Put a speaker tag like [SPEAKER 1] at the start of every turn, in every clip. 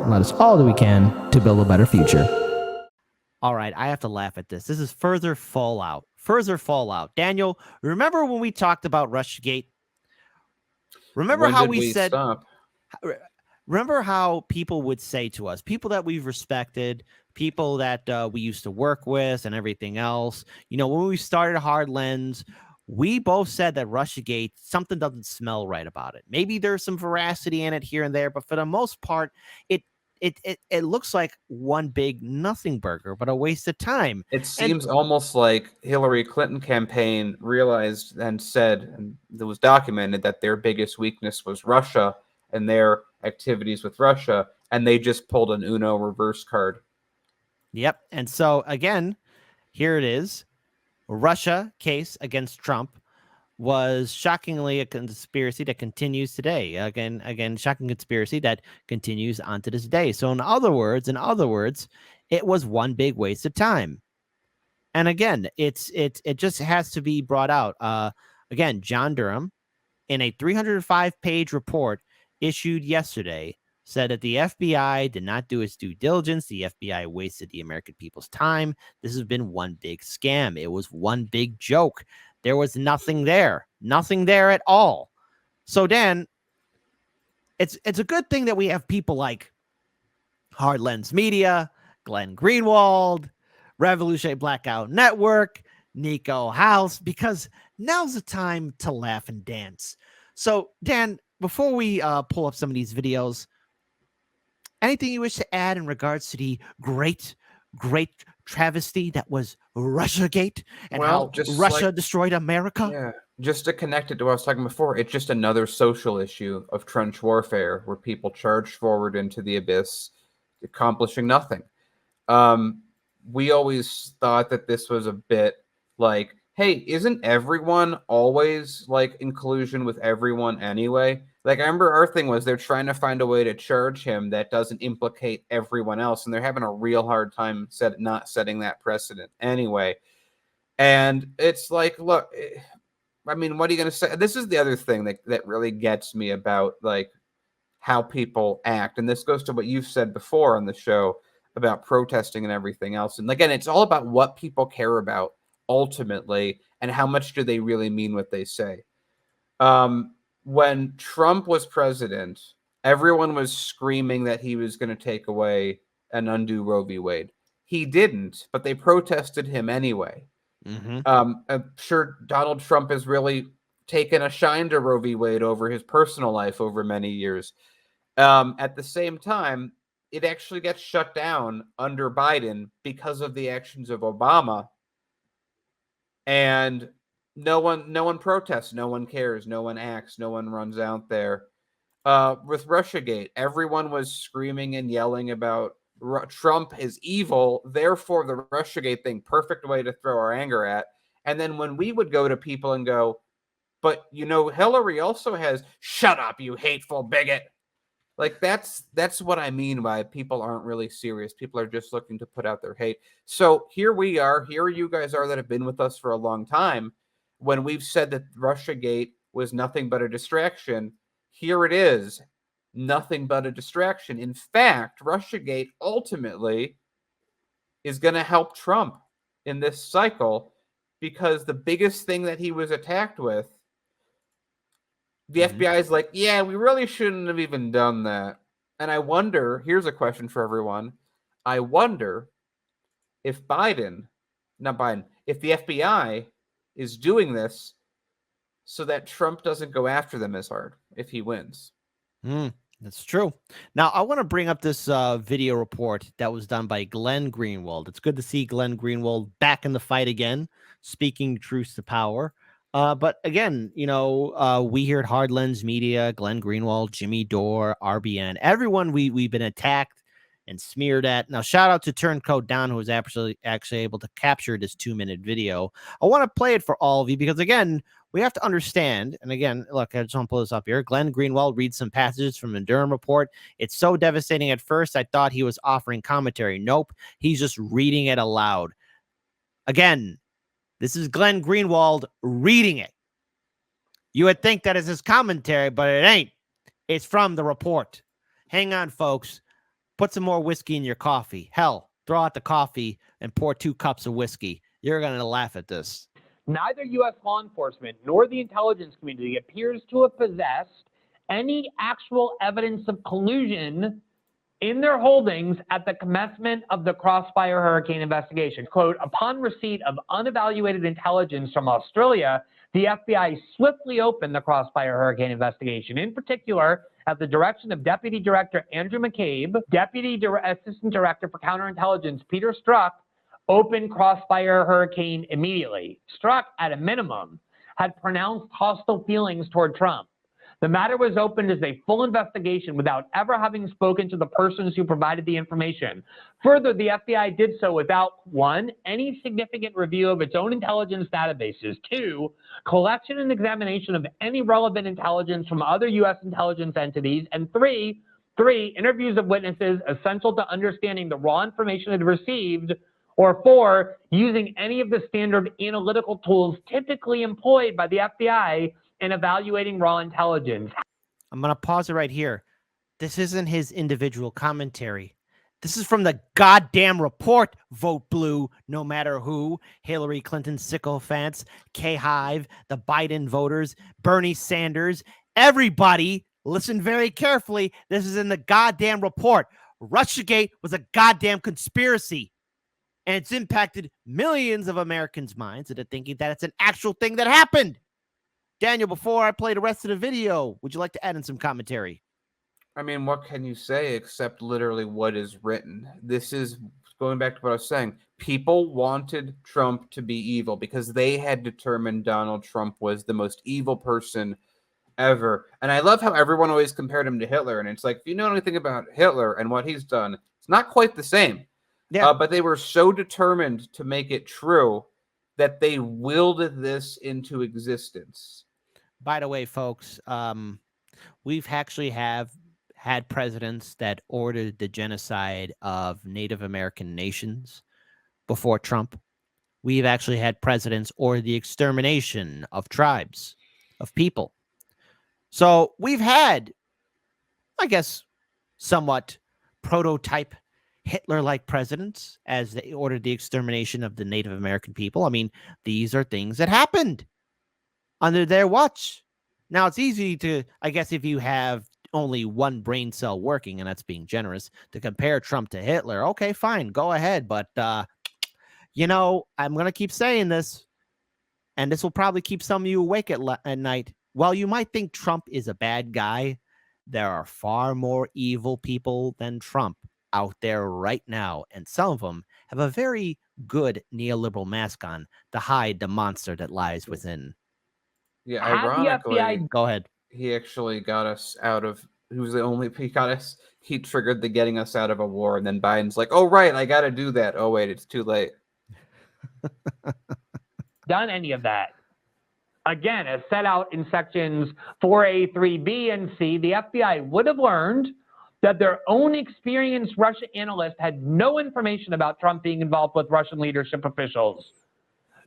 [SPEAKER 1] and let us all do we can to build a better future.
[SPEAKER 2] All right, I have to laugh at this. This is further fallout. Further fallout. Daniel, remember when we talked about Rushgate? Remember
[SPEAKER 3] When
[SPEAKER 2] how
[SPEAKER 3] did
[SPEAKER 2] we said
[SPEAKER 3] stop?
[SPEAKER 2] remember how people would say to us, people that we've respected, people that we used to work with and everything else, when we started Hard Lens, we both said that Rushgate, something doesn't smell right about it. Maybe there's some veracity in it here and there, but for the most part, it looks like one big nothing burger, but a waste of time.
[SPEAKER 3] It seems almost like Hillary Clinton campaign realized and said, and it was documented, that their biggest weakness was Russia and their activities with Russia, and they just pulled an Uno reverse card.
[SPEAKER 2] Yep. And so, again, here it is. Russia case against Trump was shockingly a conspiracy that continues today. Again, shocking conspiracy that continues on to this day. So in other words, it was one big waste of time. And again, it just has to be brought out. Again, John Durham, in a 305-page report issued yesterday, said that the FBI did not do its due diligence. The FBI wasted the American people's time. This has been one big scam. It was one big joke. There was nothing there at all. So, Dan, it's a good thing that we have people like Hard Lens Media, Glenn Greenwald, Revolutionary Blackout Network, Nico House, because now's the time to laugh and dance. So, Dan, before we pull up some of these videos, anything you wish to add in regards to the great travesty that was Russiagate and how Russia destroyed America?
[SPEAKER 3] Yeah, just to connect it to what I was talking before, it's just another social issue of trench warfare where people charge forward into the abyss, accomplishing nothing. We always thought that this was a bit like, hey, isn't everyone always like in collusion with everyone anyway? Like, I remember our thing was they're trying to find a way to charge him that doesn't implicate everyone else, and they're having a real hard time not setting that precedent anyway. And it's like, look, I mean, what are you going to say? This is the other thing that really gets me about like how people act, and this goes to what you've said before on the show about protesting and everything else. And again, it's all about what people care about ultimately, and how much do they really mean what they say. When Trump was president, everyone was screaming that he was going to take away and undo Roe v. Wade. He didn't, but they protested him anyway.
[SPEAKER 2] Mm-hmm.
[SPEAKER 3] I'm sure Donald Trump has really taken a shine to Roe v. Wade over his personal life over many years. At the same time, it actually gets shut down under Biden because of the actions of Obama. And no one protests, no one cares, no one acts, no one runs out there. With Russiagate, everyone was screaming and yelling about Trump is evil, therefore the Russiagate thing, perfect way to throw our anger at. And then when we would go to people and go, but Hillary also has, shut up, you hateful bigot. Like, that's what I mean by people aren't really serious. People are just looking to put out their hate. So here we are. Here you guys are that have been with us for a long time. When we've said that Russiagate was nothing but a distraction, here it is, nothing but a distraction. In fact, Russiagate ultimately is going to help Trump in this cycle, because the biggest thing that he was attacked with, the FBI is like, yeah, we really shouldn't have even done that. And I wonder, here's a question for everyone. I wonder if if the FBI is doing this so that Trump doesn't go after them as hard if he wins.
[SPEAKER 2] That's true. Now, I want to bring up this video report that was done by Glenn Greenwald. It's good to see Glenn Greenwald back in the fight again, speaking truth to power. But again, we here at Hard Lens Media, Glenn Greenwald, Jimmy Dore, RBN, everyone we've been attacked and smeared at. Now, shout out to Turncoat Don, who was actually able to capture this 2-minute video. I want to play it for all of you because, again, we have to understand. And again, look, I just want to pull this up here. Glenn Greenwald reads some passages from the Durham report. It's so devastating. At first, I thought he was offering commentary. Nope, he's just reading it aloud. Again, this is Glenn Greenwald reading it. You would think that is his commentary, but it ain't. It's from the report. Hang on, folks. Put some more whiskey in your coffee. Hell, throw out the coffee and pour 2 cups of whiskey. You're going to laugh at this.
[SPEAKER 4] Neither U.S. law enforcement nor the intelligence community appears to have possessed any actual evidence of collusion in their holdings at the commencement of the Crossfire Hurricane investigation. Quote, upon receipt of unevaluated intelligence from Australia, the FBI swiftly opened the Crossfire Hurricane investigation. In particular, at the direction of Deputy Director Andrew McCabe, Assistant Director for Counterintelligence Peter Strzok opened Crossfire Hurricane immediately. Strzok, at a minimum, had pronounced hostile feelings toward Trump. The matter was opened as a full investigation without ever having spoken to the persons who provided the information. Further, the FBI did so without, 1, any significant review of its own intelligence databases, 2, collection and examination of any relevant intelligence from other U.S. intelligence entities, and 3, interviews of witnesses essential to understanding the raw information it received, or 4, using any of the standard analytical tools typically employed by the FBI in evaluating raw intelligence.
[SPEAKER 2] I'm going to pause it right here. This isn't his individual commentary. This is from the goddamn report, Vote Blue, no matter who, Hillary Clinton sycophants, K-Hive, the Biden voters, Bernie Sanders, everybody, listen very carefully. This is in the goddamn report. Russiagate was a goddamn conspiracy. And it's impacted millions of Americans' minds into thinking that it's an actual thing that happened. Daniel, before I play the rest of the video, would you like to add in some commentary?
[SPEAKER 3] I mean, what can you say except literally what is written? This is going back to what I was saying. People wanted Trump to be evil because they had determined Donald Trump was the most evil person ever. And I love how everyone always compared him to Hitler. And it's like, if you know anything about Hitler and what he's done, it's not quite the same.
[SPEAKER 2] Yeah.
[SPEAKER 3] But they were so determined to make it true that they willed this into existence.
[SPEAKER 2] By the way, folks, we've actually had presidents that ordered the genocide of Native American nations before Trump. We've actually had presidents order the extermination of tribes, of people. So we've had, I guess, somewhat prototype Hitler-like presidents as they ordered the extermination of the Native American people. I mean, these are things that happened under their watch. Now, it's easy to, I guess, if you have only one brain cell working, and that's being generous, to compare Trump to Hitler. Okay, fine, go ahead. But, I'm going to keep saying this, and this will probably keep some of you awake at night. While you might think Trump is a bad guy, there are far more evil people than Trump out there right now, and some of them have a very good neoliberal mask on to hide the monster that lies within.
[SPEAKER 3] Yeah, ironically,
[SPEAKER 2] go ahead.
[SPEAKER 3] He actually got us out of. He triggered the getting us out of a war, and then Biden's like, "Oh right, I got to do that." Oh wait, it's too late.
[SPEAKER 4] Done any of that? Again, as set out in sections 4A, 3B, and C, the FBI would have learned that their own experienced Russia analyst had no information about Trump being involved with Russian leadership officials,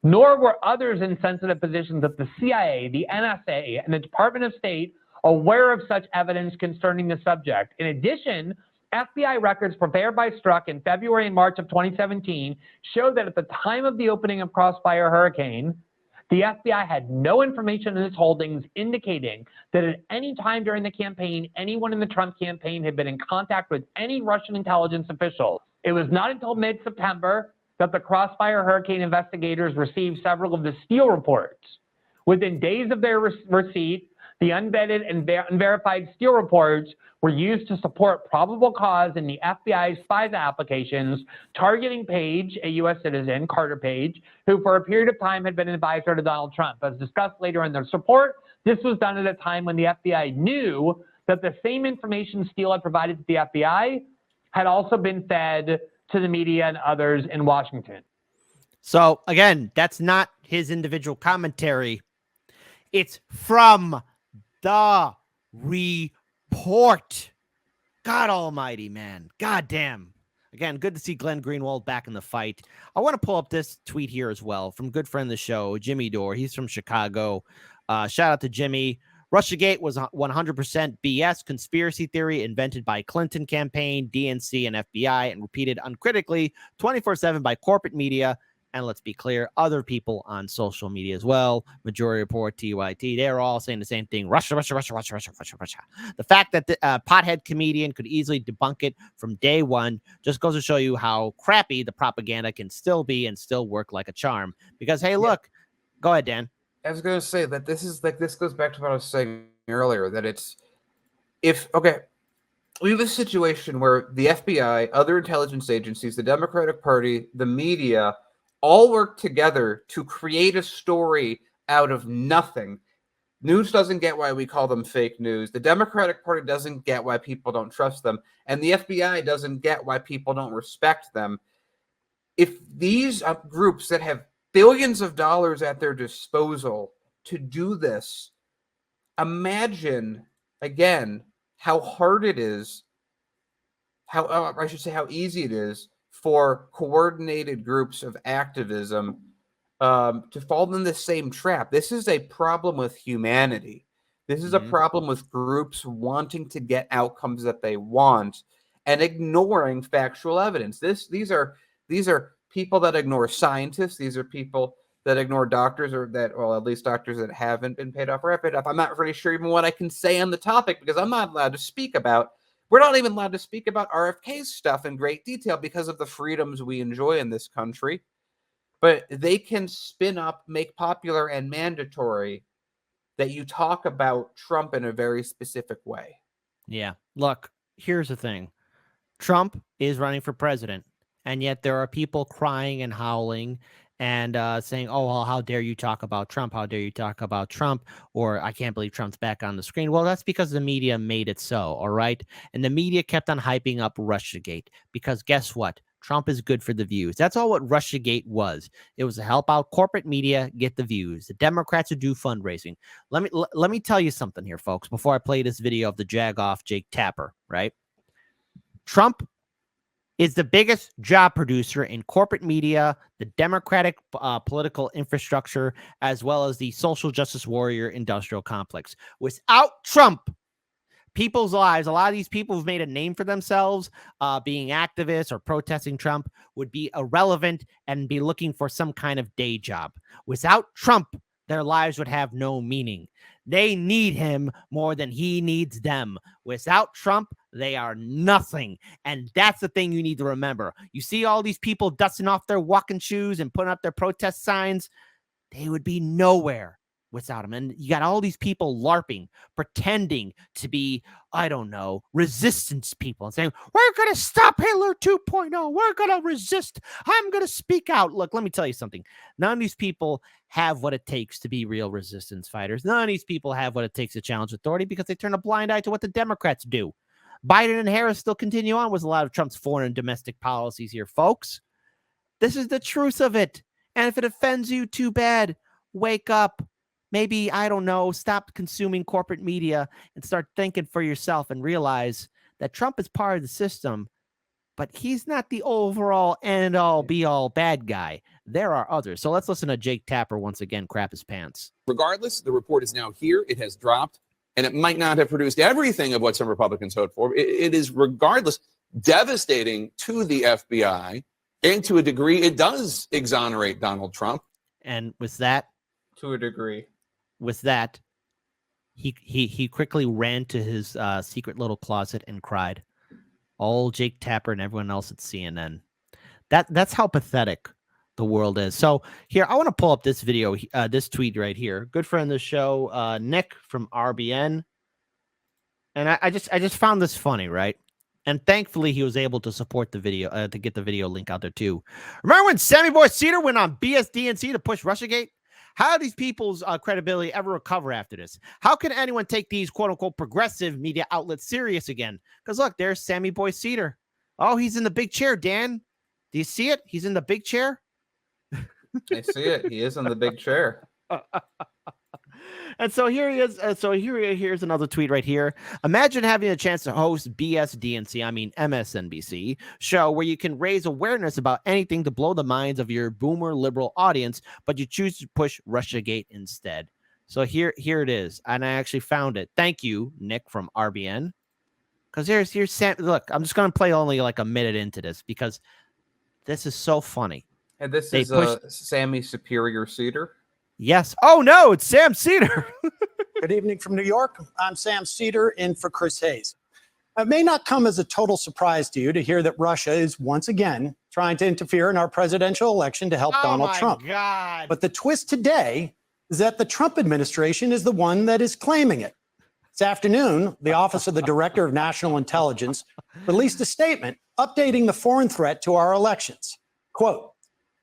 [SPEAKER 4] nor were others in sensitive positions at the CIA, the NSA, and the Department of State aware of such evidence concerning the subject. In addition, FBI records prepared by Strzok in February and March of 2017 show that at the time of the opening of Crossfire Hurricane, the FBI had no information in its holdings indicating that at any time during the campaign, anyone in the Trump campaign had been in contact with any Russian intelligence officials. It was not until mid-September that the Crossfire Hurricane investigators received several of the Steele reports. Within days of their receipt, the unvetted and unverified Steele reports were used to support probable cause in the FBI's FISA applications, targeting Page, a U.S. citizen, Carter Page, who for a period of time had been an advisor to Donald Trump. As discussed later in their report, this was done at a time when the FBI knew that the same information Steele had provided to the FBI had also been fed to the media and others in Washington.
[SPEAKER 2] So, again, that's not his individual commentary. It's from the report. God almighty, man. God damn. Again, good to see Glenn Greenwald back in the fight. I want to pull up this tweet here as well from good friend of the show, Jimmy Dore. He's from Chicago. Shout out to Jimmy. Russiagate was 100% BS conspiracy theory invented by Clinton campaign, DNC, and FBI, and repeated uncritically 24/7 by corporate media. And let's be clear, other people on social media as well. Majority Report, TYT, they're all saying the same thing. Russia, Russia, Russia, Russia, Russia, Russia, Russia. The fact that the pothead comedian could easily debunk it from day one just goes to show you how crappy the propaganda can still be and still work like a charm. Because, hey, look, go ahead, Dan.
[SPEAKER 3] I was going to say that this goes back to what I was saying earlier, that we have a situation where the FBI, other intelligence agencies, the Democratic Party, the media, all work together to create a story out of nothing. News doesn't get why we call them fake news. The Democratic Party doesn't get why people don't trust them. And the FBI doesn't get why people don't respect them. If these groups that have billions of dollars at their disposal to do this, imagine, again, how hard it is, how easy it is for coordinated groups of activism to fall in the same trap. This is a problem with humanity. This is a problem with groups wanting to get outcomes that they want and ignoring factual evidence. These are people that ignore scientists. These are people that ignore doctors, or that, well, at least doctors that haven't been paid off or paid off. I'm not really sure even what I can say on the topic because I'm not allowed to speak about. We're not even allowed to speak about RFK's stuff in great detail because of the freedoms we enjoy in this country. But they can spin up, make popular, and mandatory that you talk about Trump in a very specific way.
[SPEAKER 2] Yeah. Look, here's the thing. Trump is running for president, and yet there are people crying and howling and saying, oh, well, how dare you talk about Trump? How dare you talk about Trump? Or I can't believe Trump's back on the screen. Well, that's because the media made it so, all right? And the media kept on hyping up Russiagate because guess what? Trump is good for the views. That's all what Russiagate was. It was to help out corporate media get the views. The Democrats would do fundraising. Let me tell you something here, folks, before I play this video of the jagoff Jake Tapper, right? Trump is the biggest job producer in corporate media, the Democratic political infrastructure, as well as the social justice warrior industrial complex. Without Trump, people's lives, a lot of these people who've made a name for themselves being activists or protesting Trump would be irrelevant and be looking for some kind of day job. Without Trump, their lives would have no meaning. They need him more than he needs them. Without Trump, they are nothing. And that's the thing you need to remember. You see all these people dusting off their walking shoes and putting up their protest signs. They would be nowhere without him. And you got all these people LARPing, pretending to be, I don't know, resistance people and saying, we're going to stop Hitler 2.0. We're going to resist. I'm going to speak out. Look, let me tell you something. None of these people have what it takes to be real resistance fighters. None of these people have what it takes to challenge authority because they turn a blind eye to what the Democrats do. Biden and Harris still continue on with a lot of Trump's foreign and domestic policies here, folks. This is the truth of it. And if it offends you, too bad. Wake up. Maybe, I don't know, stop consuming corporate media and start thinking for yourself and realize that Trump is part of the system, but he's not the overall end-all, be-all bad guy. There are others. So let's listen to Jake Tapper once again crap his pants.
[SPEAKER 5] Regardless, the report is now here. It has dropped, and it might not have produced everything of what some Republicans hoped for. It is, regardless, devastating to the FBI, and to a degree, it does exonerate Donald Trump.
[SPEAKER 2] And with that,
[SPEAKER 3] to a degree.
[SPEAKER 2] With that, he quickly ran to his secret little closet and cried. All Jake Tapper and everyone else at CNN. That's how pathetic the world is. So here, I want to pull up this video, this tweet right here. Good friend of the show, Nick from RBN. And I just found this funny, right? And thankfully, he was able to support the video, to get the video link out there too. Remember when Sammy Boy Cedar went on BSDNC to push Russiagate? How do these people's credibility ever recover after this? How can anyone take these quote-unquote progressive media outlets serious again? Because look, there's Sammy Boy Cedar. Oh, he's in the big chair, Dan. Do you see it? He's in the big chair.
[SPEAKER 3] I see it. He is in the big chair.
[SPEAKER 2] And so here he is. Here's another tweet right here. Imagine having a chance to host MSNBC show where you can raise awareness about anything to blow the minds of your boomer liberal audience, but you choose to push Russiagate instead. So here it is, and I actually found it. Thank you, Nick from RBN. Because here's Sam. Look, I'm just gonna play only like a minute into this because this is so funny.
[SPEAKER 3] And this
[SPEAKER 2] They
[SPEAKER 3] is
[SPEAKER 2] pushed-
[SPEAKER 3] Sammy Superior Cedar.
[SPEAKER 2] Yes. Oh no, it's Sam Cedar.
[SPEAKER 6] Good evening from New York. I'm Sam Cedar in for Chris Hayes. It may not come as a total surprise to you to hear that Russia is once again trying to interfere in our presidential election to help Donald Trump.
[SPEAKER 2] God.
[SPEAKER 6] But the twist today is that the Trump administration is the one that is claiming it. This afternoon, the Office of the Director of National Intelligence released a statement updating the foreign threat to our elections. Quote,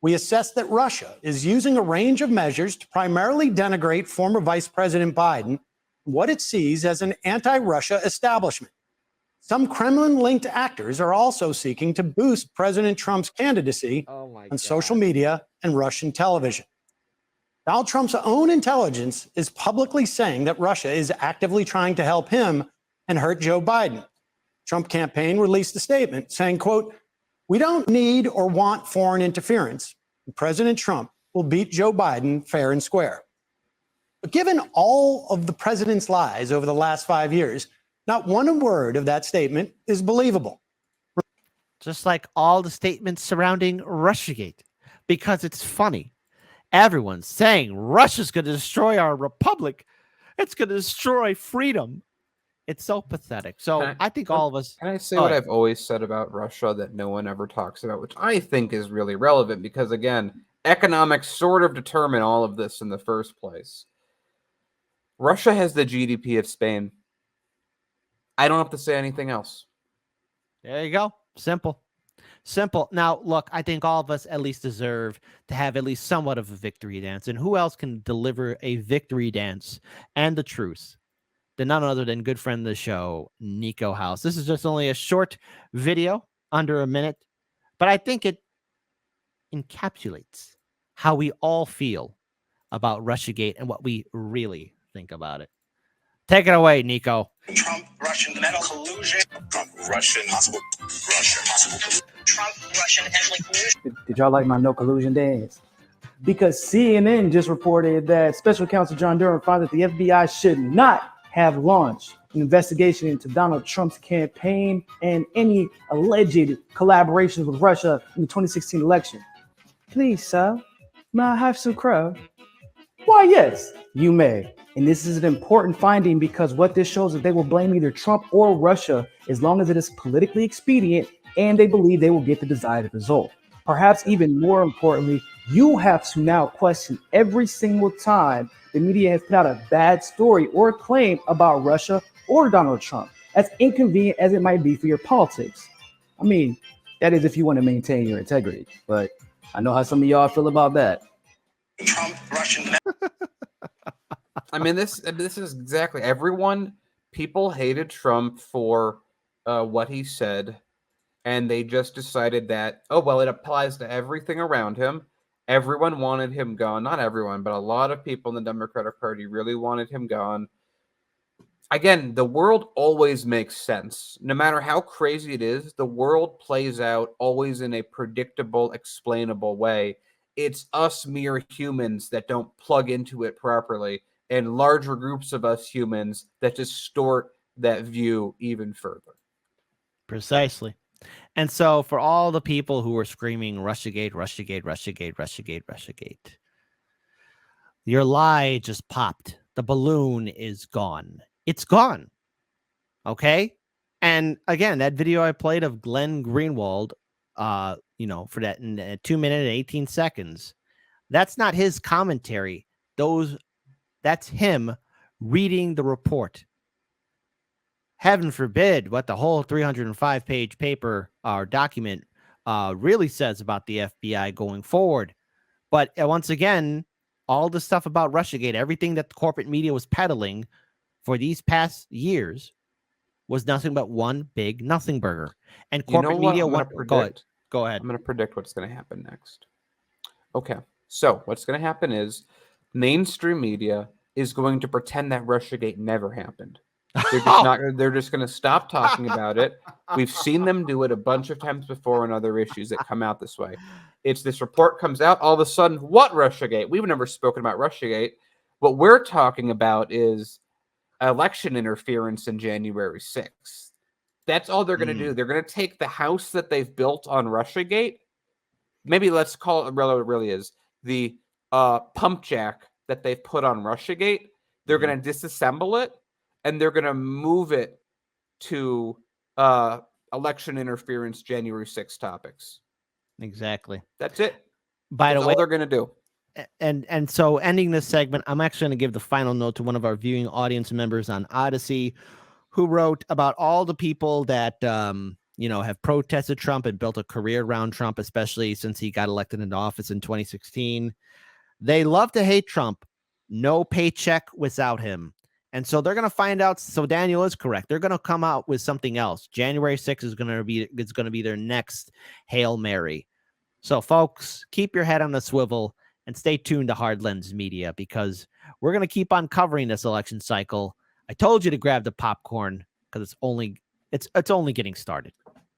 [SPEAKER 6] "We assess that Russia is using a range of measures to primarily denigrate former Vice President Biden, what it sees as an anti-Russia establishment. Some Kremlin-linked actors are also seeking to boost President Trump's candidacy on social media and Russian television. Donald Trump's own intelligence is publicly saying that Russia is actively trying to help him and hurt Joe Biden. Trump campaign released a statement saying, quote, "We don't need or want foreign interference. President Trump will beat Joe Biden fair and square." But given all of the president's lies over the last 5 years, not one word of that statement is believable.
[SPEAKER 2] Just like all the statements surrounding Russiagate, because it's funny. Everyone's saying Russia's going to destroy our republic. It's going to destroy freedom. It's so pathetic. So I think all of us.
[SPEAKER 3] Can I say what I've always said about Russia that no one ever talks about, which I think is really relevant because, again, economics sort of determine all of this in the first place. Russia has the GDP of Spain. I don't have to say anything else.
[SPEAKER 2] There you go. Simple. Simple. Now, look, I think all of us at least deserve to have at least somewhat of a victory dance. And who else can deliver a victory dance and the truth than none other than good friend of the show, Nico House. This is just only a short video, under a minute, but I think it encapsulates how we all feel about Russiagate and what we really think about it. Take it away, Nico.
[SPEAKER 7] Trump, Russian metal collusion. Trump, Russian possible. Trump, Russian ethnic collusion.
[SPEAKER 8] Did y'all like my no collusion dance? Because CNN just reported that Special Counsel John Durham found that the FBI should not have launched an investigation into Donald Trump's campaign and any alleged collaborations with Russia in the 2016 election. Please, sir, may I have some crow? Why, yes, you may. And this is an important finding because what this shows is they will blame either Trump or Russia as long as it is politically expedient and they believe they will get the desired result. Perhaps even more importantly, you have to now question every single time the media has put out a bad story or claim about Russia or Donald Trump, as inconvenient as it might be for your politics. I mean, that is if you want to maintain your integrity, but I know how some of y'all feel about that.
[SPEAKER 7] Trump, Russian.
[SPEAKER 3] I mean, this is exactly people hated Trump for what he said, and they just decided that, oh, well, it applies to everything around him. Everyone wanted him gone. Not everyone, but a lot of people in the Democratic Party really wanted him gone. Again, the world always makes sense. No matter how crazy it is, the world plays out always in a predictable, explainable way. It's us mere humans that don't plug into it properly, and larger groups of us humans that distort that view even further.
[SPEAKER 2] Precisely. And so for all the people who are screaming Russiagate, Russiagate, Russiagate, Russiagate, Russiagate, your lie just popped. The balloon is gone. It's gone. Okay? And again, that video I played of Glenn Greenwald, for that in 2 minutes and 18 seconds, that's not his commentary. That's him reading the report. Heaven forbid what the whole 305-page paper or document really says about the FBI going forward. But once again, all the stuff about Russiagate, everything that the corporate media was peddling for these past years was nothing but one big nothing burger. And corporate media, go ahead.
[SPEAKER 3] I'm going to predict what's going to happen next. Okay, so what's going to happen is mainstream media is going to pretend that Russiagate never happened. They're just going to stop talking about it. We've seen them do it a bunch of times before on other issues that come out this way. It's this report comes out, all of a sudden, what Russiagate? We've never spoken about Russiagate. What we're talking about is election interference in January 6th. That's all they're going to do. They're going to take the house that they've built on Russiagate. Maybe let's call it what it really is. The pump jack that they've put on Russiagate. They're going to disassemble it, and they're going to move it to election interference January 6th topics.
[SPEAKER 2] Exactly.
[SPEAKER 3] That's it.
[SPEAKER 2] By
[SPEAKER 3] That's
[SPEAKER 2] the way,
[SPEAKER 3] all they're going to do.
[SPEAKER 2] And so ending this segment, I'm actually going to give the final note to one of our viewing audience members on Odyssey, who wrote about all the people that have protested Trump and built a career around Trump, especially since he got elected into office in 2016. They love to hate Trump. No paycheck without him. And so they're going to find out. So Daniel is correct. They're going to come out with something else. January 6th is going to be their next Hail Mary. So folks, keep your head on the swivel and stay tuned to Hard Lens Media, because we're going to keep on covering this election cycle. I told you to grab the popcorn because it's only getting started.